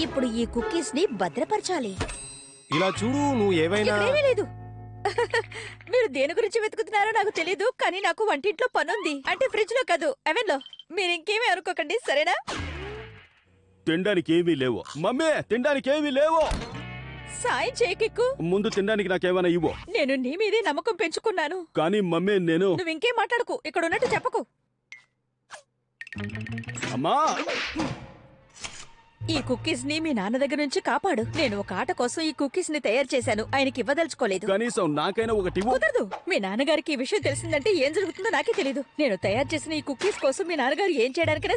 ఇప్పుడు ఈ కుకీస్ ని భద్రపరచాలి. ఇలా చూడు, నువ్వు ఏవైనా లేదు. మీరు దేని గురించి వెతుకుతున్నారో నాకు తెలీదు, కానీ నాకు వంటింట్లో పనుంది. అంటే ఫ్రిడ్జ్ లో కాదు, అవెన్ లో. మీరు ఇంకేమీ అనుకోకండి, సరేనా? తినడానికి ఏమీ లేవు మమ్మీ, తినడానికి ఏమీ లేవు. సాయం చేయకిక్కు. ముందు తినడానికి నాకేమైనా ఇవ్వు. నేను నీ మీదే నమ్మకం పెంచుకున్నాను. కానీ మమ్మీ, నువ్వు ఇంకేం మాట్లాడకు, ఇక్కడ ఉన్నట్టు చెప్పకు. అమ్మా, ఈ కుకీస్ ని మీ నాన్న దగ్గర నుంచి కాపాడు. నేను ఒక ఆట కోసం ఈ కుకీస్ ని తయారు చేశాను, ఆయనకి ఇవ్వదలుచుకోలేదు. కనీసం నాకైనా ఒకటి కుదరదు. మీ నాన్నగారికి ఈ విషయం తెలిసిందంటే ఏం జరుగుతుందో నాకే తెలీదు. నేను తయారు చేసిన ఈ కుకీస్ కోసం మీ నాన్నగారు ఏం చేయడానికైనా